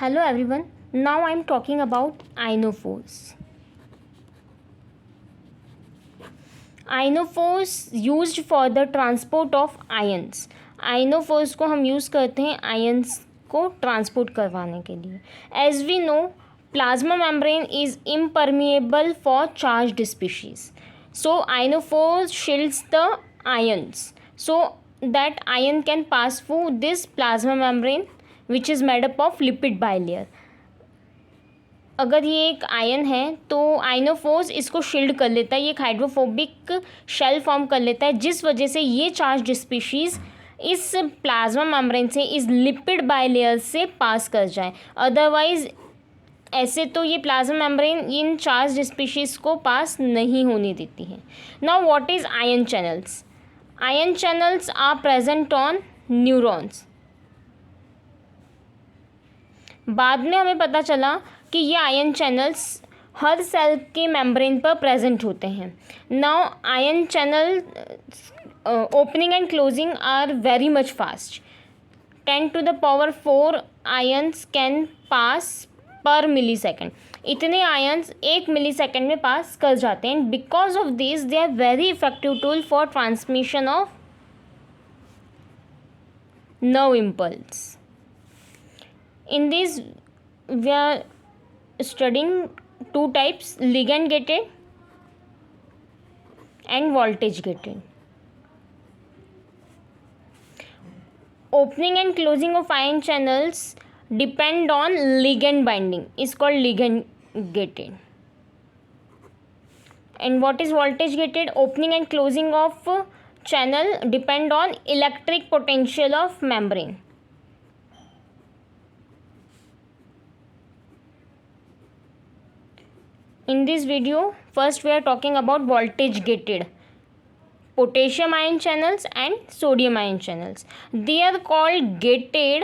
Hello everyone. Now I am talking about ionophores. Ionophores used for the transport of ions. Ionophores को हम use करते हैं ions को transport करवाने के लिए. As we know, plasma membrane is impermeable for charged species. So ionophore shields the ions so that ion can pass through this plasma membrane which is made up of lipid bilayer. अगर ये एक ion है तो आइनोफोर्स इसको shield कर लेता है, ये एक हाइड्रोफोबिक शेल फॉर्म कर लेता है जिस वजह से ये चार्ज्ड स्पीशीज़ इस प्लाज्मा मेम्ब्रेन से इस लिपिड बाइलेयर से पास कर जाए. अदरवाइज ऐसे तो ये प्लाज्मा मेम्ब्रेन इन चार्ज्ड स्पीशीज़ को पास नहीं होने देती है. Now what is ion channels? Ion channels are present on neurons. बाद में हमें पता चला कि ये आयन चैनल्स हर सेल के मेम्ब्रेन पर प्रेजेंट होते हैं. Now ion channel opening and closing are very much fast. 10⁴ ions can pass per millisecond. इतने आयन्स 1 मिली सेकेंड में पास कर जाते हैं. Because of this they are very effective tool for transmission of nerve impulse. In this we are studying two types, ligand gated and voltage gated. Opening and closing of ion channels depend on ligand binding, is called ligand gated. And what is voltage gated? Opening and closing of channel depend on electric potential of membrane. In this video, first we are talking about voltage gated potassium ion channels and sodium ion channels. They are called gated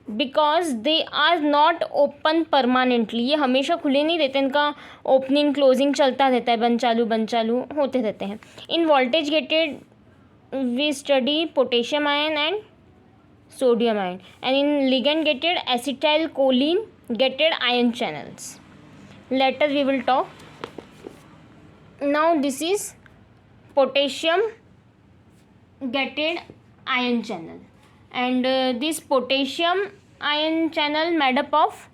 because they are not open permanently. ये हमेशा खुले नहीं रहते, इनका opening closing चलता रहता है, बंद चालू होते रहते हैं. In voltage gated we study potassium ion and sodium ion, and in ligand gated acetylcholine gated ion channels. Later we will talk. Now this is potassium gated ion channel, and this potassium ion channel made up of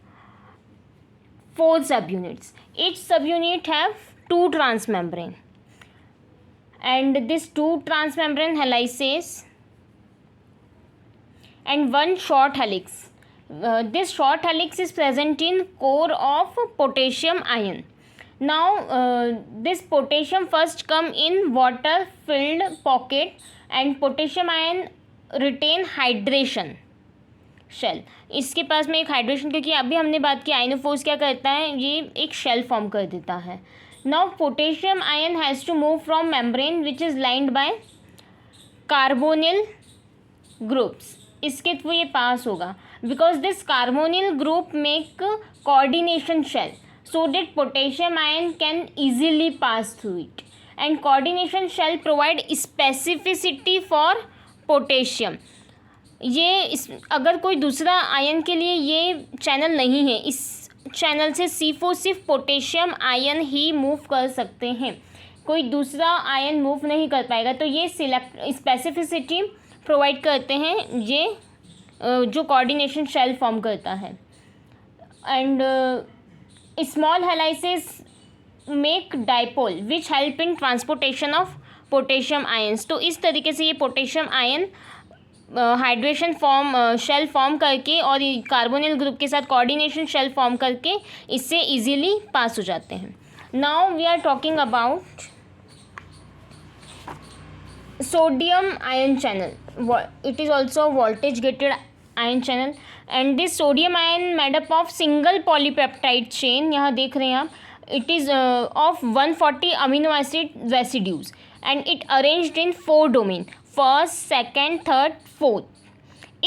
4 subunits. Each subunit have 2 transmembrane, and this 2 transmembrane helices and 1 short helix. This short helix is present in core of potassium ion. Now this potassium first come in water filled pocket and potassium ion retain hydration shell. इसके पास में एक hydration, क्योंकि अभी हमने बात की आइनोफोर्स क्या करता है, ये एक शेल फॉर्म कर देता है. Now potassium ion has to move from membrane which is lined by carbonyl groups. इसके थ्रू ये पास होगा because this carbonyl group make coordination shell so that potassium ion can easily pass through it, and coordination shell provide specificity for potassium. ये अगर कोई दूसरा ion के लिए ये चैनल नहीं है, इस चैनल से सिर्फ पोटेशियम आयन ही मूव कर सकते हैं, कोई दूसरा आयन मूव नहीं कर पाएगा. तो ये स्पेसिफिसिटी प्रोवाइड करते हैं ये जो कोऑर्डिनेशन शेल फॉर्म करता है. And small helices make dipole which help in transportation of potassium ions. तो इस तरीके से ये potassium ion hydration shell form करके और कार्बोनिल ग्रुप के साथ कोऑर्डिनेशन शेल फॉर्म करके इससे इजीली पास हो जाते हैं. Now we are talking about sodium ion channel. It is also voltage gated ion channel, and this sodium ion made up of single polypeptide chain. यहाँ देख रहे हैं आप, it is of 140 amino acid residues, and it arranged in 4 domain: first, second, third, fourth.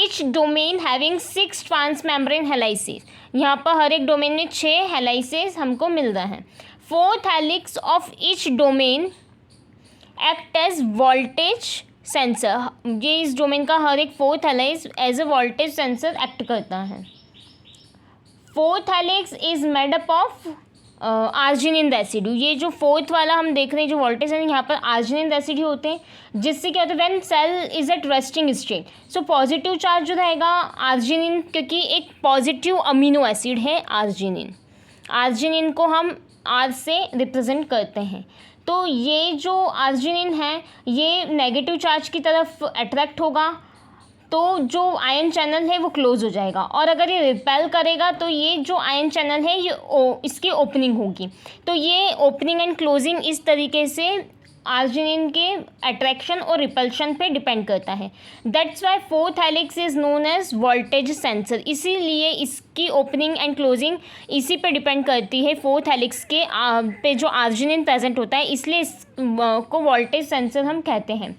Each domain having 6 transmembrane helices. यहाँ पर हर एक domain में 6 हेलाइसेस हमको मिल रहा है. 4th helix of each domain act as voltage sensor. ये इस डोमेन का हर एक 4th helix as a voltage sensor act करता है. Fourth helix is made up of arginine residue. ये जो फोर्थ वाला हम देख रहे हैं जो वोल्टेज है, यहाँ पर आर्जिनिन रेसिड्यू होते हैं, जिससे क्या होता है when cell is at resting state. So positive charge जो रहेगा आर्जिनिन, क्योंकि एक पॉजिटिव अमीनो एसिड है आर्जिनिन। आर्जिनिन को हम आर से रिप्रेजेंट करते हैं। तो ये जो आर्जिनिन है ये नेगेटिव चार्ज की तरफ अट्रैक्ट होगा, तो जो आयन चैनल है वो क्लोज हो जाएगा, और अगर ये रिपेल करेगा तो ये जो आयन चैनल है ये इसकी ओपनिंग होगी। तो ये ओपनिंग एंड क्लोजिंग इस तरीके से आर्जिनिन के अट्रैक्शन और रिपल्शन पे डिपेंड करता है। That's why fourth helix is known as voltage sensor. इसीलिए इसकी ओपनिंग एंड क्लोजिंग इसी पे डिपेंड करती है, फोर्थ हेलिक्स के पे जो आर्जिनिन प्रेजेंट होता है, इसलिए इसको वोल्टेज सेंसर हम कहते हैं।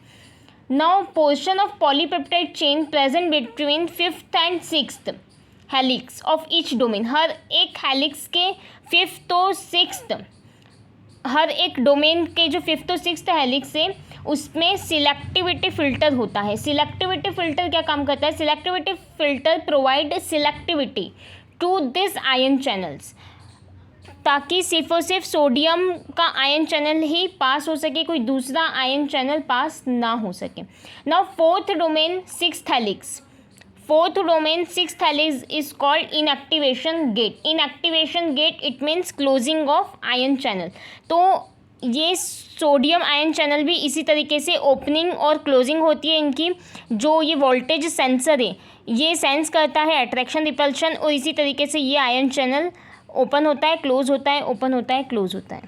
Now portion of polypeptide chain present between 5th and 6th helix of each domain। हर एक हेलिक्स के 5th और 6th, हर एक डोमेन के जो 5th और 6th हेलिक्स है उसमें सिलेक्टिविटी फ़िल्टर होता है। सिलेक्टिविटी फ़िल्टर क्या काम करता है? Selectivity filter provide selectivity to this ion channels, ताकि सिर्फ और सिर्फ सोडियम का आयन चैनल ही पास हो सके, कोई दूसरा आयन चैनल पास ना हो सके। Now fourth domain sixth helix, fourth domain sixth helix is called inactivation gate. Inactivation gate it means closing of ion channel. तो ये सोडियम आयन चैनल भी इसी तरीके से ओपनिंग और क्लोजिंग होती है इनकी। जो ये वोल्टेज सेंसर है ये सेंस करता है अट्रैक्शन रिपल्शन, और इसी तरीके से ये आयन चैनल ओपन होता है, क्लोज होता है, ओपन होता है, क्लोज होता है।